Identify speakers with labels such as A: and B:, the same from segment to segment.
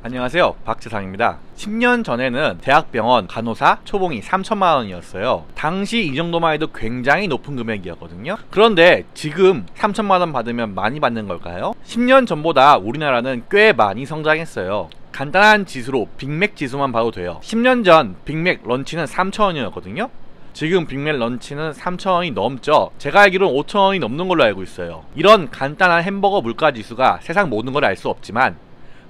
A: 안녕하세요, 박지상입니다. 10년 전에는 대학병원 간호사 초봉이 3천만원이었어요. 당시 이 정도만 해도 굉장히 높은 금액이었거든요. 그런데 지금 3천만원 받으면 많이 받는 걸까요? 10년 전보다 우리나라는 꽤 많이 성장했어요. 간단한 지수로 빅맥 지수만 봐도 돼요. 10년 전 빅맥 런치는 3천원이었거든요. 지금 빅맥 런치는 3천원이 넘죠. 제가 알기로는 5천원이 넘는 걸로 알고 있어요. 이런 간단한 햄버거 물가 지수가 세상 모든 걸 알 수 없지만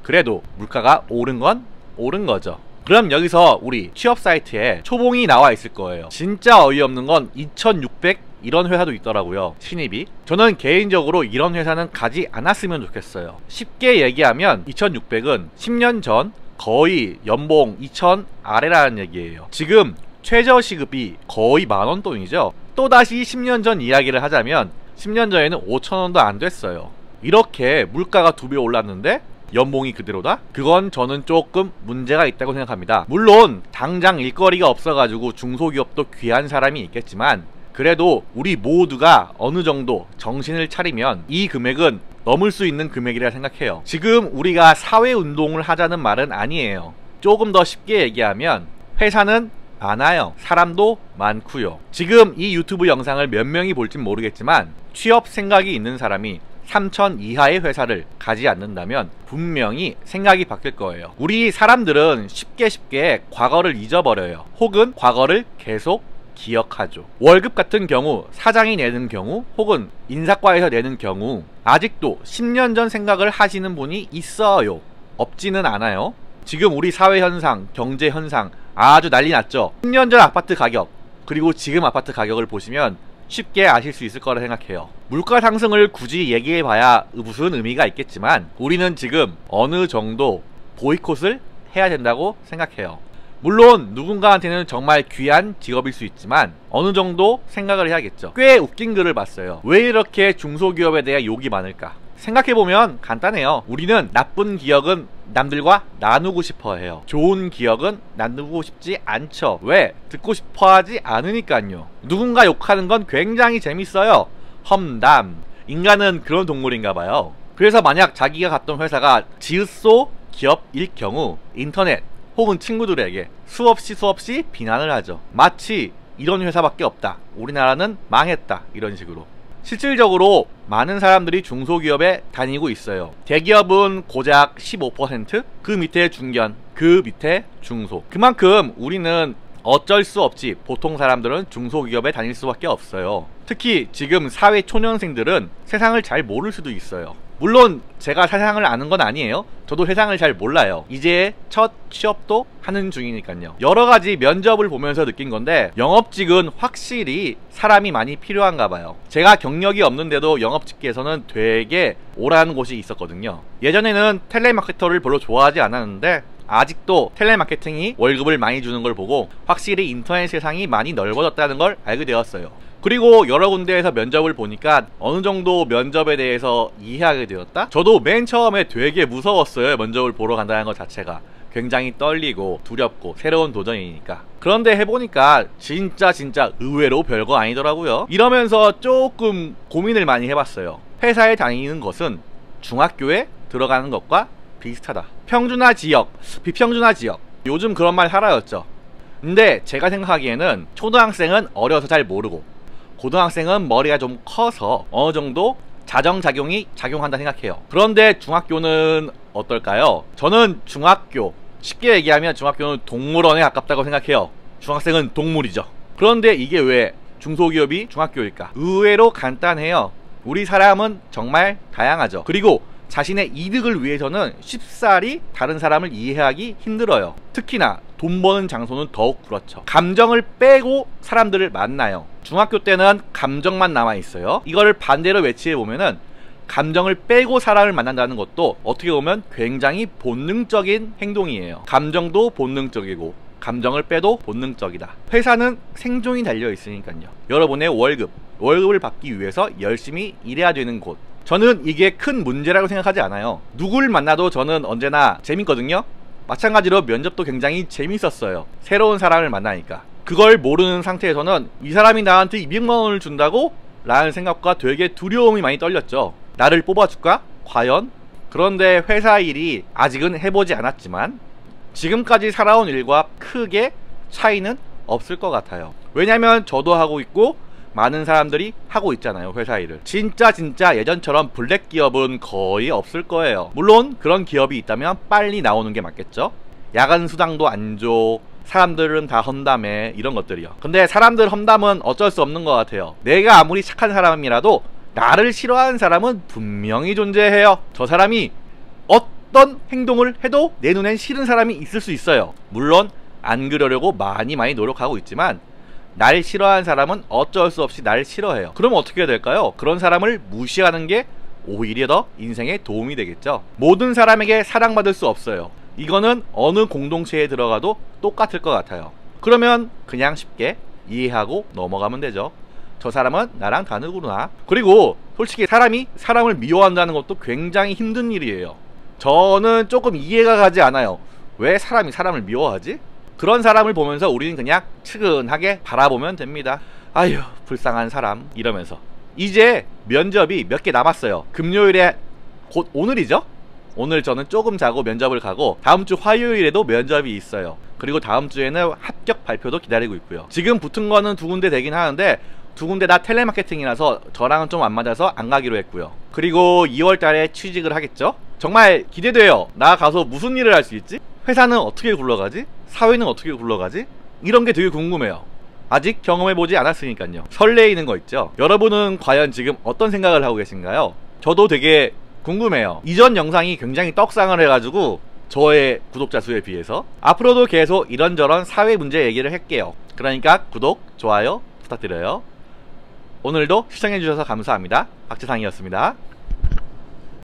A: 그래도 물가가 오른 건 오른 거죠. 그럼 여기서 우리 취업 사이트에 초봉이 나와 있을 거예요. 진짜 어이없는 건 2600 이런 회사도 있더라고요, 신입이. 저는 개인적으로 이런 회사는 가지 않았으면 좋겠어요. 쉽게 얘기하면 2600은 10년 전 거의 연봉 2000 아래라는 얘기예요. 지금 최저시급이 거의 만원 돈이죠. 또다시 10년 전 이야기를 하자면 10년 전에는 5천원도 안 됐어요. 이렇게 물가가 2배 올랐는데 연봉이 그대로다? 그건 저는 조금 문제가 있다고 생각합니다. 물론 당장 일거리가 없어가지고 중소기업도 귀한 사람이 있겠지만 그래도 우리 모두가 어느 정도 정신을 차리면 이 금액은 넘을 수 있는 금액이라 생각해요. 지금 우리가 사회운동을 하자는 말은 아니에요. 조금 더 쉽게 얘기하면 회사는 많아요. 사람도 많고요. 지금 이 유튜브 영상을 몇 명이 볼진 모르겠지만 취업 생각이 있는 사람이 3천 이하의 회사를 가지 않는다면 분명히 생각이 바뀔 거예요. 우리 사람들은 쉽게 과거를 잊어버려요. 혹은 과거를 계속 기억하죠. 월급 같은 경우 사장이 내는 경우 혹은 인사과에서 내는 경우 아직도 10년 전 생각을 하시는 분이 있어요. 없지는 않아요. 지금 우리 사회 현상, 경제 현상 아주 난리 났죠. 10년 전 아파트 가격 그리고 지금 아파트 가격을 보시면 쉽게 아실 수 있을 거라 생각해요. 물가 상승을 굳이 얘기해봐야 무슨 의미가 있겠지만 우리는 지금 어느 정도 보이콧을 해야 된다고 생각해요. 물론 누군가한테는 정말 귀한 직업일 수 있지만 어느 정도 생각을 해야겠죠. 꽤 웃긴 글을 봤어요. 왜 이렇게 중소기업에 대해 욕이 많을까? 생각해보면 간단해요. 우리는 나쁜 기억은 남들과 나누고 싶어 해요. 좋은 기억은 나누고 싶지 않죠. 왜? 듣고 싶어 하지 않으니까요. 누군가 욕하는 건 굉장히 재밌어요. 험담. 인간은 그런 동물인가봐요. 그래서 만약 자기가 갔던 회사가 지읒소 기업일 경우 인터넷 혹은 친구들에게 수없이 비난을 하죠. 마치 이런 회사밖에 없다, 우리나라는 망했다, 이런 식으로. 실질적으로 많은 사람들이 중소기업에 다니고 있어요. 대기업은 고작 15%, 그 밑에 중견, 그 밑에 중소. 그만큼 우리는 어쩔 수 없이 보통 사람들은 중소기업에 다닐 수밖에 없어요. 특히 지금 사회 초년생들은 세상을 잘 모를 수도 있어요. 물론 제가 세상을 아는 건 아니에요. 저도 세상을 잘 몰라요. 이제 첫 취업도 하는 중이니까요. 여러가지 면접을 보면서 느낀 건데 영업직은 확실히 사람이 많이 필요한가 봐요. 제가 경력이 없는데도 영업직계에서는 되게 오라는 곳이 있었거든요. 예전에는 텔레마케터를 별로 좋아하지 않았는데 아직도 텔레마케팅이 월급을 많이 주는 걸 보고 확실히 인터넷 세상이 많이 넓어졌다는 걸 알게 되었어요. 그리고 여러 군데에서 면접을 보니까 어느 정도 면접에 대해서 이해하게 되었다? 저도 맨 처음에 되게 무서웠어요. 면접을 보러 간다는 것 자체가 굉장히 떨리고 두렵고 새로운 도전이니까. 그런데 해보니까 진짜 의외로 별거 아니더라고요. 이러면서 조금 고민을 많이 해봤어요. 회사에 다니는 것은 중학교에 들어가는 것과 비슷하다. 평준화 지역, 비평준화 지역, 요즘 그런 말 사라졌죠. 근데 제가 생각하기에는 초등학생은 어려서 잘 모르고 고등학생은 머리가 좀 커서 어느 정도 자정작용이 작용한다 생각해요. 그런데 중학교는 어떨까요? 저는 중학교, 쉽게 얘기하면 중학교는 동물원에 가깝다고 생각해요. 중학생은 동물이죠. 그런데 이게 왜 중소기업이 중학교일까? 의외로 간단해요. 우리 사람은 정말 다양하죠. 그리고 자신의 이득을 위해서는 쉽사리 다른 사람을 이해하기 힘들어요. 특히나 돈 버는 장소는 더욱 그렇죠. 감정을 빼고 사람들을 만나요. 중학교 때는 감정만 남아있어요. 이거를 반대로 외치해보면은 감정을 빼고 사람을 만난다는 것도 어떻게 보면 굉장히 본능적인 행동이에요. 감정도 본능적이고 감정을 빼도 본능적이다. 회사는 생존이 달려있으니까요. 여러분의 월급을 받기 위해서 열심히 일해야 되는 곳. 저는 이게 큰 문제라고 생각하지 않아요. 누굴 만나도 저는 언제나 재밌거든요. 마찬가지로 면접도 굉장히 재밌었어요. 새로운 사람을 만나니까. 그걸 모르는 상태에서는 이 사람이 나한테 200만원을 준다고? 라는 생각과 되게 두려움이 많이 떨렸죠. 나를 뽑아줄까? 과연? 그런데 회사 일이 아직은 해보지 않았지만 지금까지 살아온 일과 크게 차이는 없을 것 같아요. 왜냐면 저도 하고 있고 많은 사람들이 하고 있잖아요, 회사 일을. 진짜 예전처럼 블랙 기업은 거의 없을 거예요. 물론 그런 기업이 있다면 빨리 나오는 게 맞겠죠. 야간 수당도 안 줘, 사람들은 다 험담해, 이런 것들이요. 근데 사람들 험담은 어쩔 수 없는 것 같아요. 내가 아무리 착한 사람이라도 나를 싫어하는 사람은 분명히 존재해요. 저 사람이 어떤 행동을 해도 내 눈엔 싫은 사람이 있을 수 있어요. 물론 안 그러려고 많이 노력하고 있지만 날 싫어하는 사람은 어쩔 수 없이 날 싫어해요. 그럼 어떻게 해야 될까요? 그런 사람을 무시하는 게 오히려 더 인생에 도움이 되겠죠. 모든 사람에게 사랑받을 수 없어요. 이거는 어느 공동체에 들어가도 똑같을 것 같아요. 그러면 그냥 쉽게 이해하고 넘어가면 되죠. 저 사람은 나랑 다르구나. 그리고 솔직히 사람이 사람을 미워한다는 것도 굉장히 힘든 일이에요. 저는 조금 이해가 가지 않아요. 왜 사람이 사람을 미워하지? 그런 사람을 보면서 우리는 그냥 측은하게 바라보면 됩니다. 아휴, 불쌍한 사람, 이러면서. 이제 면접이 몇 개 남았어요. 금요일에 곧 오늘이죠? 오늘 저는 조금 자고 면접을 가고 다음 주 화요일에도 면접이 있어요. 그리고 다음 주에는 합격 발표도 기다리고 있고요. 지금 붙은 거는 2군데 되긴 하는데 2군데 다 텔레마케팅이라서 저랑은 좀 안 맞아서 안 가기로 했고요. 그리고 2월 달에 취직을 하겠죠? 정말 기대돼요. 나 가서 무슨 일을 할 수 있지? 회사는 어떻게 굴러가지? 사회는 어떻게 굴러가지? 이런 게 되게 궁금해요. 아직 경험해보지 않았으니까요. 설레이는 거 있죠? 여러분은 과연 지금 어떤 생각을 하고 계신가요? 저도 되게 궁금해요. 이전 영상이 굉장히 떡상을 해가지고 저의 구독자 수에 비해서 앞으로도 계속 이런저런 사회 문제 얘기를 할게요. 그러니까 구독, 좋아요 부탁드려요. 오늘도 시청해주셔서 감사합니다. 박재상이었습니다.